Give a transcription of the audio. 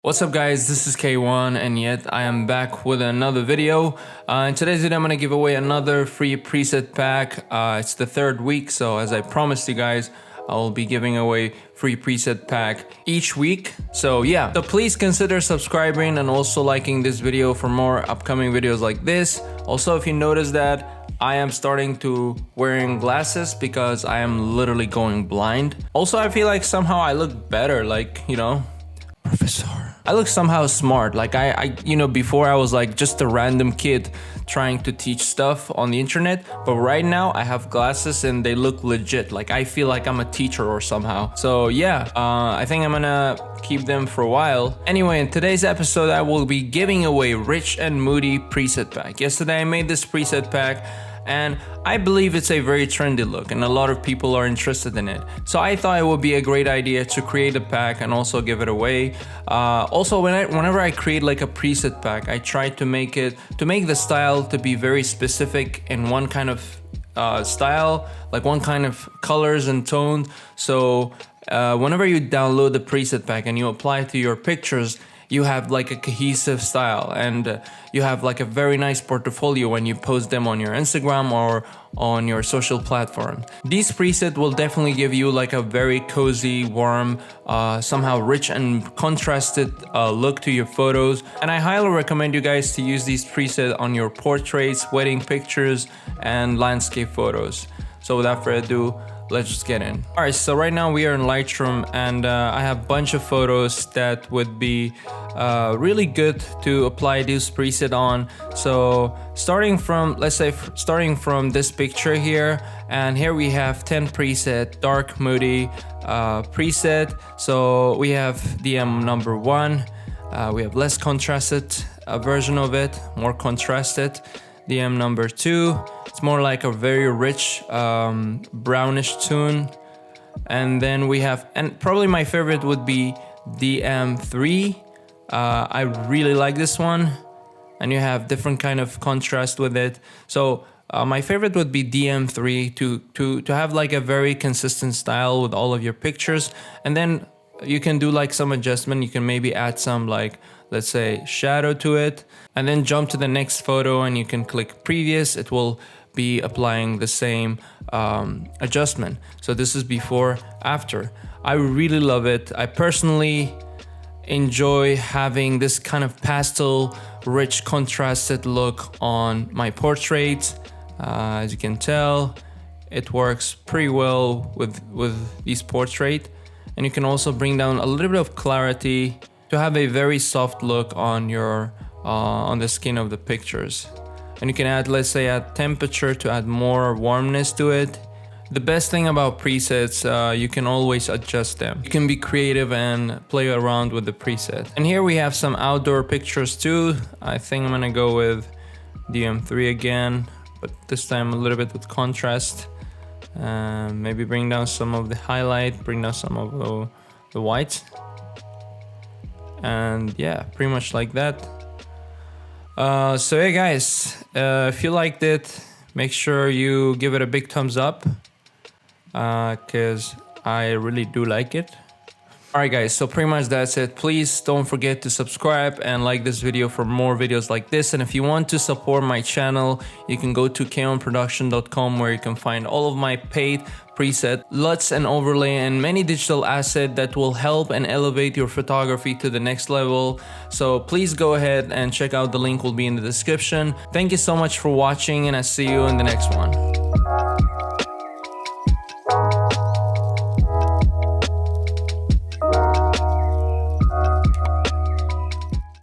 What's up guys, this is Kaiwan and yet I am back with another video. In today's video I'm going to give away another free preset pack. It's the third week, so as I promised you guys, I'll be giving away free preset pack each week. So yeah, so please consider subscribing and also liking this video for more upcoming videos like this. Also, if you notice that I am starting to wearing glasses because I am literally going blind. Also, I feel like somehow I look better, like, you know, Professor. I look somehow smart. Like before I was like just a random kid trying to teach stuff on the internet, but right now I have glasses and they look legit. Like I feel like I'm a teacher or somehow. So yeah, I think I'm gonna keep them for a while. Anyway, in today's episode I will be giving away Rich and Moody preset pack. Yesterday I made this preset pack and I believe it's a very trendy look and a lot of people are interested in it. So I thought it would be a great idea to create a pack and also give it away. Also, whenever I create like a preset pack, I try to make the style to be very specific in one kind of style, like one kind of colors and tone. So whenever you download the preset pack and you apply it to your pictures, you have like a cohesive style and you have like a very nice portfolio when you post them on your Instagram or on your social platform. These presets will definitely give you like a very cozy, warm, somehow rich and contrasted look to your photos. And I highly recommend you guys to use these presets on your portraits, wedding pictures, and landscape photos. So without further ado, let's just get in. Alright, so right now we are in Lightroom and I have a bunch of photos that would be really good to apply this preset on. So starting from this picture here, and here we have 10 preset dark moody preset. So we have DM number 1, we have less contrasted version of it, more contrasted. DM number 2, it's more like a very rich brownish tone. And then we have, and probably my favorite would be DM3. I really like this one, and you have different kind of contrast with it. So my favorite would be DM3 to have like a very consistent style with all of your pictures. And then you can do like some adjustment. You can maybe add some, like, let's say, shadow to it, and then jump to the next photo and you can click previous. It will be applying the same adjustment. So this is before, after. I really love it. I personally enjoy having this kind of pastel, rich, contrasted look on my portraits. As you can tell, it works pretty well with these portraits. And you can also bring down a little bit of clarity to have a very soft look on your on the skin of the pictures. And you can add, let's say, add temperature to add more warmness to it. The best thing about presets, you can always adjust them. You can be creative and play around with the preset. And here we have some outdoor pictures too. I think I'm gonna go with DM3 again, but this time a little bit with contrast. Maybe bring down some of the highlight, bring down some of the white. And yeah, pretty much like that. So yeah guys, if you liked it, make sure you give it a big thumbs up, because I really do like it. Alright guys, so pretty much that's it. Please don't forget to subscribe and like this video for more videos like this. And if you want to support my channel, you can go to kaiwanproduction.com where you can find all of my paid preset, LUTs and overlay, and many digital assets that will help and elevate your photography to the next level. So please go ahead and check out, the link will be in the description. Thank you so much for watching and I'll see you in the next one.